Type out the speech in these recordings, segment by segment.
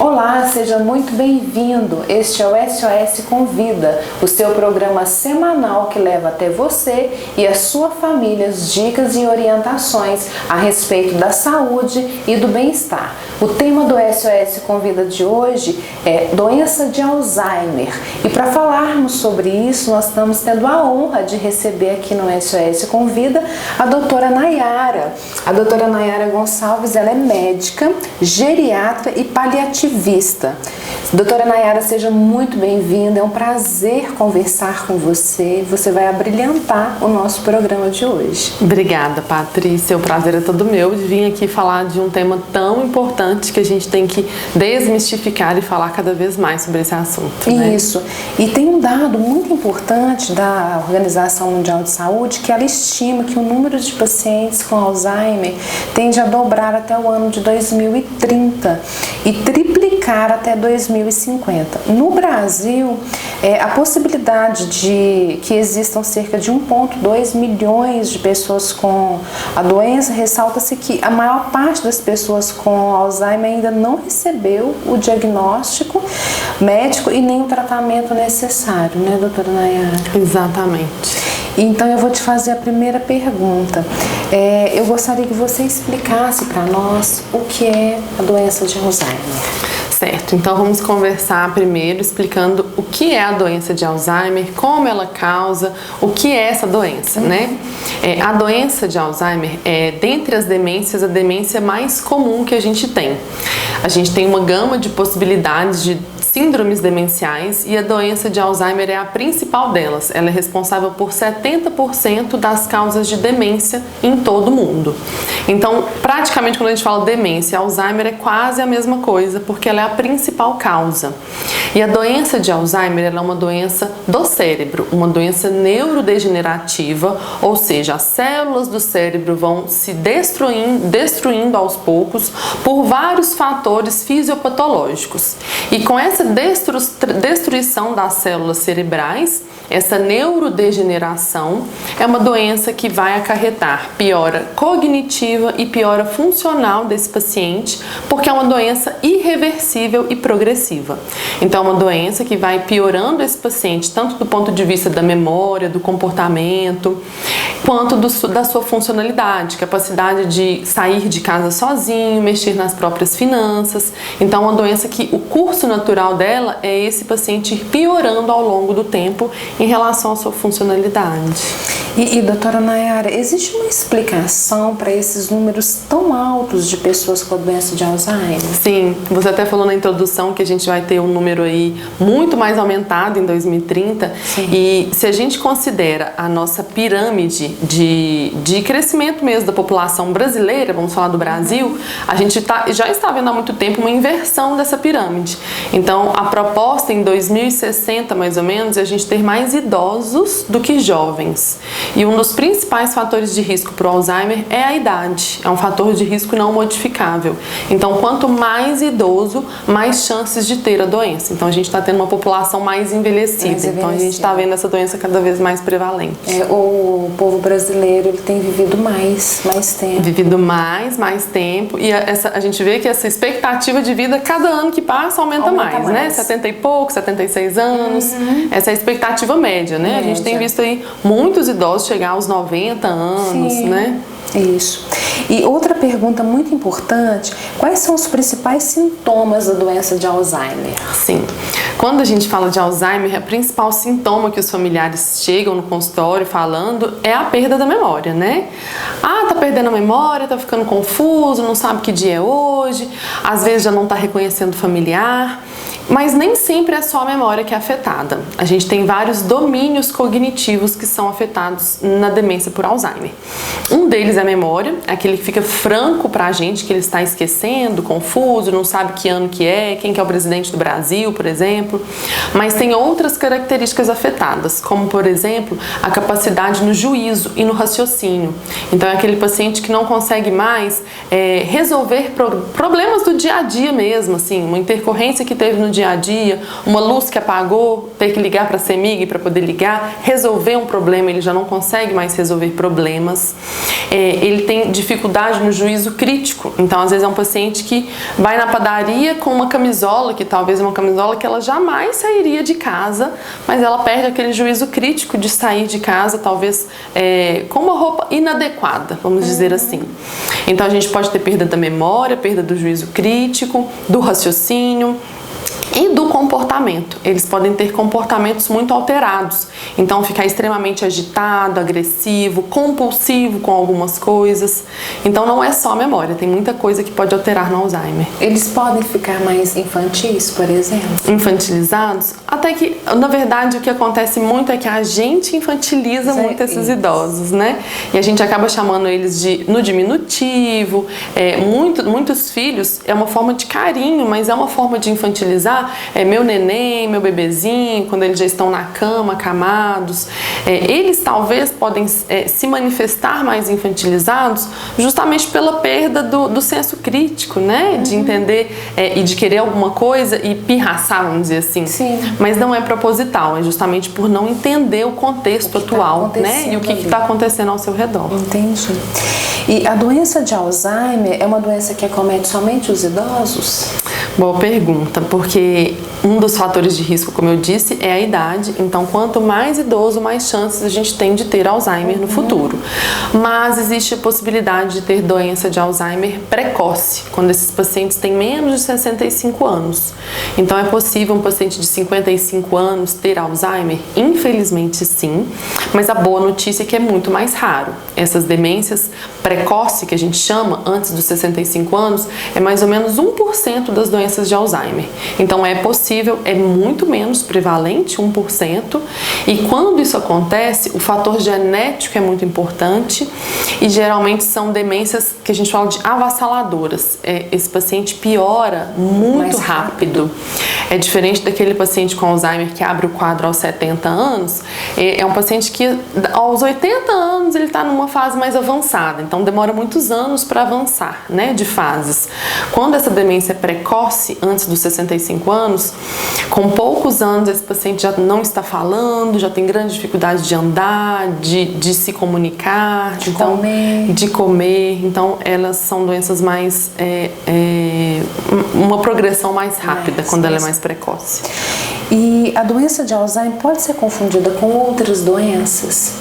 Olá, seja muito bem-vindo. Este é o SOS Convida, o seu programa semanal que leva até você e a sua família as dicas e orientações a respeito da saúde e do bem-estar. O tema do SOS Convida de hoje é doença de Alzheimer. E para falarmos sobre isso, nós estamos tendo a honra de receber aqui no SOS Convida a doutora Nayara. A doutora Nayara Gonçalves, ela é médica, geriatra e paliativista. Doutora Nayara, seja muito bem-vinda, é um prazer conversar com você, você vai abrilhantar o nosso programa de hoje. Obrigada, Patrícia, o prazer é todo meu de vir aqui falar de um tema tão importante que a gente tem que desmistificar e falar cada vez mais sobre esse assunto. Isso, e tem um dado muito importante da Organização Mundial de Saúde que ela estima que o número de pacientes com Alzheimer tende a dobrar até o ano de 2030 e triplicar até 2050. No Brasil, a possibilidade de que existam cerca de 1,2 milhões de pessoas com a doença, ressalta-se que a maior parte das pessoas com Alzheimer ainda não recebeu o diagnóstico médico e nem o tratamento necessário, né, doutora Nayara? Exatamente. Então eu vou te fazer a primeira pergunta. Eu gostaria que você explicasse para nós o que é a doença de Alzheimer. Certo, então vamos conversar primeiro explicando o que é a doença de Alzheimer, como ela causa, o que é essa doença, né? A doença de Alzheimer é, dentre as demências, a demência mais comum que a gente tem. A gente tem uma gama de possibilidades de síndromes demenciais e a doença de Alzheimer é a principal delas. Ela é responsável por 70% das causas de demência em todo o mundo. Então, praticamente quando a gente fala demência, Alzheimer é quase a mesma coisa, porque ela é a principal causa. E a doença de Alzheimer ela é uma doença do cérebro, uma doença neurodegenerativa, ou seja, as células do cérebro vão se destruindo aos poucos por vários fatores fisiopatológicos. E com essa destruição das células cerebrais, essa neurodegeneração é uma doença que vai acarretar piora cognitiva e piora funcional desse paciente, porque é uma doença irreversível e progressiva. Então, é uma doença que vai piorando esse paciente, tanto do ponto de vista da memória, do comportamento, quanto da sua funcionalidade, capacidade de sair de casa sozinho, mexer nas próprias finanças. Então, é uma doença que o curso natural dela é esse paciente ir piorando ao longo do tempo em relação à sua funcionalidade. E doutora Nayara, existe uma explicação para esses números tão altos de pessoas com a doença de Alzheimer? Sim, você até falou na introdução que a gente vai ter um número aí muito mais aumentado em 2030. Sim. E se a gente considera a nossa pirâmide de crescimento mesmo da população brasileira, vamos falar do Brasil, a gente já está vendo há muito tempo uma inversão dessa pirâmide. Então, a proposta em 2060, mais ou menos, é a gente ter mais idosos do que jovens. E um dos principais fatores de risco para o Alzheimer é a idade. É um fator de risco não modificável. Então, quanto mais idoso, mais chances de ter a doença. Então, a gente está tendo uma população mais envelhecida. Então, a gente está vendo essa doença cada vez mais prevalente. O povo brasileiro ele tem vivido mais tempo. Vivido mais tempo. E a gente vê que essa expectativa de vida, cada ano que passa, aumenta mais, né? 70 e pouco, 76 anos. Essa é a expectativa média, né? A gente tem visto aí muitos idosos chegar aos 90 anos, sim, né? Isso. E outra pergunta muito importante, quais são os principais sintomas da doença de Alzheimer? Sim, quando a gente fala de Alzheimer, o principal sintoma que os familiares chegam no consultório falando é a perda da memória, né? Tá perdendo a memória, tá ficando confuso, não sabe que dia é hoje, às vezes já não tá reconhecendo o familiar. Mas nem sempre é só a memória que é afetada. A gente tem vários domínios cognitivos que são afetados na demência por Alzheimer. Um deles é a memória, aquele que fica franco pra gente, que ele está esquecendo, confuso, não sabe que ano que é, quem que é o presidente do Brasil, por exemplo. Mas tem outras características afetadas, como, por exemplo, a capacidade no juízo e no raciocínio. Então, é aquele paciente que não consegue mais resolver problemas do dia a dia mesmo, assim, uma intercorrência que teve no dia dia a dia, uma luz que apagou, ter que ligar para a CEMIG para poder ligar, resolver um problema, ele já não consegue mais resolver problemas. Ele tem dificuldade no juízo crítico, então às vezes é um paciente que vai na padaria com uma camisola, que talvez é uma camisola que ela jamais sairia de casa, mas ela perde aquele juízo crítico de sair de casa, talvez com uma roupa inadequada, vamos dizer assim. Então a gente pode ter perda da memória, perda do juízo crítico, do raciocínio e do comportamento. Eles podem ter comportamentos muito alterados, então ficar extremamente agitado, agressivo, compulsivo com algumas coisas. Então não é só a memória, tem muita coisa que pode alterar no Alzheimer. Eles podem ficar mais infantis, por exemplo? Infantilizados? Até que, na verdade, o que acontece muito é que a gente infantiliza muito esses idosos, né? E a gente acaba chamando eles no diminutivo. Muitos filhos é uma forma de carinho, mas é uma forma de infantilizar. Meu neném, meu bebezinho, quando eles já estão na cama, acamados. Eles talvez podem se manifestar mais infantilizados justamente pela perda do senso crítico, né? De entender e de querer alguma coisa e pirraçar, vamos dizer assim. Sim. Mas não é proposital, é justamente por não entender o contexto atual, né? E o que está acontecendo ao seu redor. Entendi. E a doença de Alzheimer é uma doença que acomete somente os idosos? Boa pergunta, porque um dos fatores de risco, como eu disse, é a idade. Então, quanto mais idoso, mais chances a gente tem de ter Alzheimer no futuro. Mas existe a possibilidade de ter doença de Alzheimer precoce, quando esses pacientes têm menos de 65 anos. Então, é possível um paciente de 55 anos ter Alzheimer? Infelizmente, sim. Mas a boa notícia é que é muito mais raro. Essas demências precoce, que a gente chama, antes dos 65 anos, é mais ou menos 1% das doenças de Alzheimer. Então é possível, é muito menos prevalente, 1%, e quando isso acontece, o fator genético é muito importante e geralmente são demências que a gente fala de avassaladoras. Esse paciente piora muito rápido. É diferente daquele paciente com Alzheimer que abre o quadro aos 70 anos, é um paciente que aos 80 anos ele está numa fase mais avançada, então demora muitos anos para avançar, né, de fases. Quando essa demência é precoce, antes dos 65 anos, com poucos anos esse paciente já não está falando, já tem grande dificuldade de andar, de se comunicar, de comer. Então elas são doenças mais, uma progressão mais rápida quando ela é mais precoce. E a doença de Alzheimer pode ser confundida com outras doenças?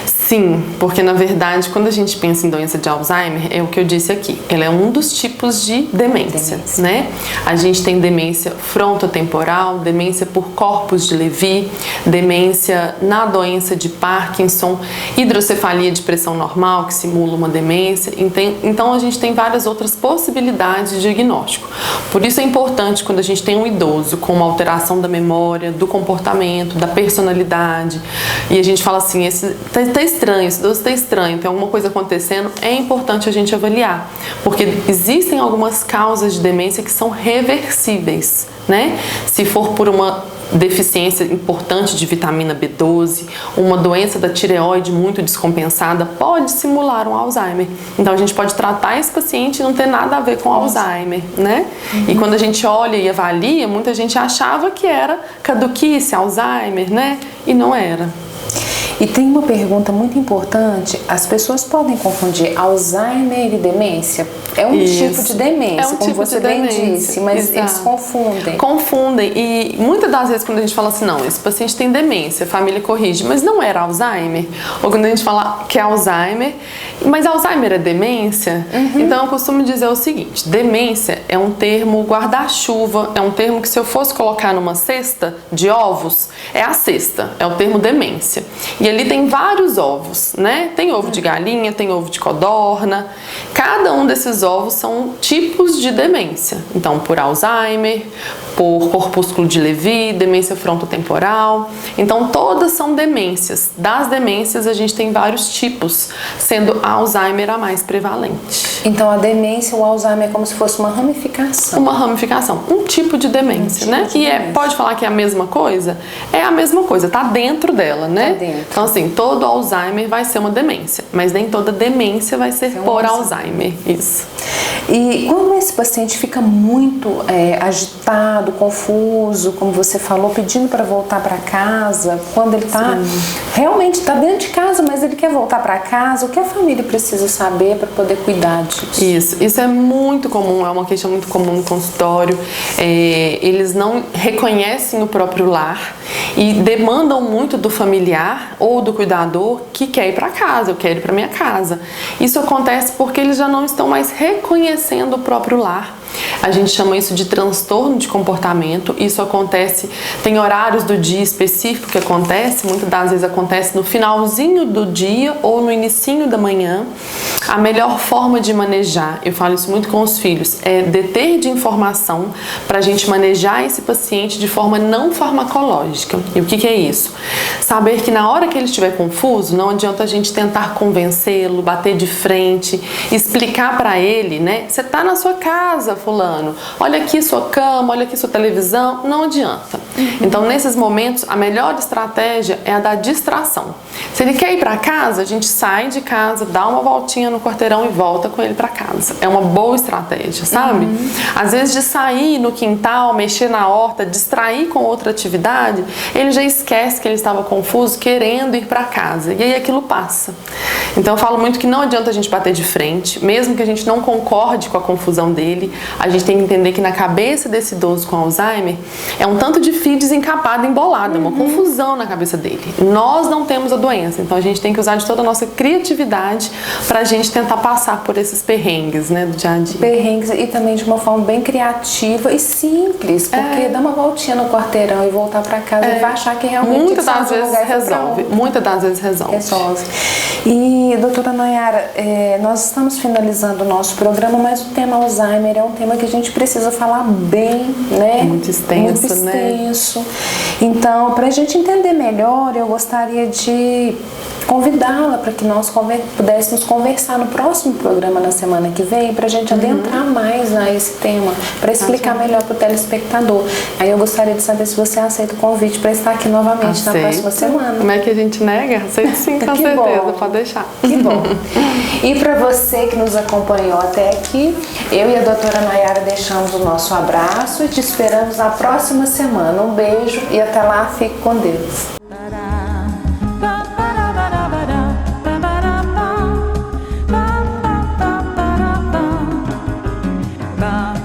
Sim, porque na verdade quando a gente pensa em doença de Alzheimer, é o que eu disse aqui, ela é um dos tipos de demência, né? A gente tem demência frontotemporal, demência por corpus de Levy, demência na doença de Parkinson, hidrocefalia de pressão normal, que simula uma demência. Então a gente tem várias outras possibilidades de diagnóstico. Por isso é importante quando a gente tem um idoso com uma alteração da memória, do comportamento, da personalidade, e a gente fala assim, esse estranho, esse idoso está estranho, tem alguma coisa acontecendo, é importante a gente avaliar, porque existem algumas causas de demência que são reversíveis, né? Se for por uma deficiência importante de vitamina B12, uma doença da tireoide muito descompensada, pode simular um Alzheimer. Então a gente pode tratar esse paciente e não ter nada a ver com Alzheimer, né? E quando a gente olha e avalia, muita gente achava que era caduquice, Alzheimer, né? E não era. E tem uma pergunta muito importante, as pessoas podem confundir Alzheimer e demência? É um tipo de demência, como você bem disse, mas eles confundem. Confundem, e muitas das vezes quando a gente fala assim, não, esse paciente tem demência, a família corrige, mas não era Alzheimer. Ou quando a gente fala que é Alzheimer, mas Alzheimer é demência? Então eu costumo dizer o seguinte, demência é um termo guarda-chuva, é um termo que se eu fosse colocar numa cesta de ovos, é a cesta, é o termo demência. E ali tem vários ovos, né? Tem ovo de galinha, tem ovo de codorna. Cada um desses ovos são tipos de demência. Então, por Alzheimer, por corpúsculo de Levy, demência frontotemporal. Então, todas são demências. Das demências, a gente tem vários tipos, sendo a Alzheimer a mais prevalente. Então, a demência, o Alzheimer é como se fosse uma ramificação. Uma ramificação, um tipo de demência, né? E pode falar que é a mesma coisa? É a mesma coisa, tá dentro dela, né? Tá dentro. Então, assim, todo Alzheimer vai ser uma demência, mas nem toda demência vai ser por Alzheimer. Isso. E quando esse paciente fica muito agitado, confuso, como você falou, pedindo para voltar para casa, quando ele realmente está dentro de casa, mas ele quer voltar para casa, o que a família precisa saber para poder cuidar disso? Isso é muito comum, é uma questão muito comum no consultório. Eles não reconhecem o próprio lar e demandam muito do familiar ou do cuidador que quer ir para casa, eu quero ir para minha casa. Isso acontece porque eles já não estão mais reconhecendo o próprio lar. A gente chama isso de transtorno de comportamento. Isso acontece, tem horários do dia específico que acontece, muitas das vezes acontece no finalzinho do dia ou no inicinho da manhã. A melhor forma de manejar, eu falo isso muito com os filhos, é deter de informação para a gente manejar esse paciente de forma não farmacológica. E o que é isso? Saber que na hora que ele estiver confuso, não adianta a gente tentar convencê-lo, bater de frente, explicar para ele, né? Você está na sua casa, fulano, olha aqui sua cama, olha aqui sua televisão, não adianta. Então, nesses momentos, a melhor estratégia é a da distração. Se ele quer ir para casa, a gente sai de casa, dá uma voltinha no quarteirão e volta com ele para casa. É uma boa estratégia, sabe? Às vezes de sair no quintal, mexer na horta, distrair com outra atividade, ele já esquece que ele estava confuso, querendo ir para casa. E aí aquilo passa. Então eu falo muito que não adianta a gente bater de frente, mesmo que a gente não concorde com a confusão dele, a gente tem que entender que na cabeça desse idoso com Alzheimer é um tanto de fio desencapado, embolado, é uma confusão na cabeça dele. Nós não temos a doença, então a gente tem que usar de toda a nossa criatividade pra gente tentar passar por esses perrengues, né, do dia a dia. Perrengues e também de uma forma bem criativa e simples, porque dar uma voltinha no quarteirão e voltar pra casa e vai achar que realmente muitas das vezes resolve. Muitas das vezes resolve. E, doutora Nayara, nós estamos finalizando o nosso programa, mas o tema Alzheimer é um tema que a gente precisa falar bem, né? Muito extenso, né? Então, para a gente entender melhor, eu gostaria de convidá-la para que nós pudéssemos conversar no próximo programa na semana que vem, para a gente adentrar mais a esse tema, para explicar melhor para o telespectador. Aí eu gostaria de saber se você aceita o convite para estar aqui novamente na próxima semana. Como é que a gente nega? Aceito sim, com certeza, bom. Pode deixar. Que bom. E para você que nos acompanhou até aqui, eu e a doutora Nayara deixamos o nosso abraço e te esperamos na próxima semana. Um beijo e até lá, fique com Deus. Bye.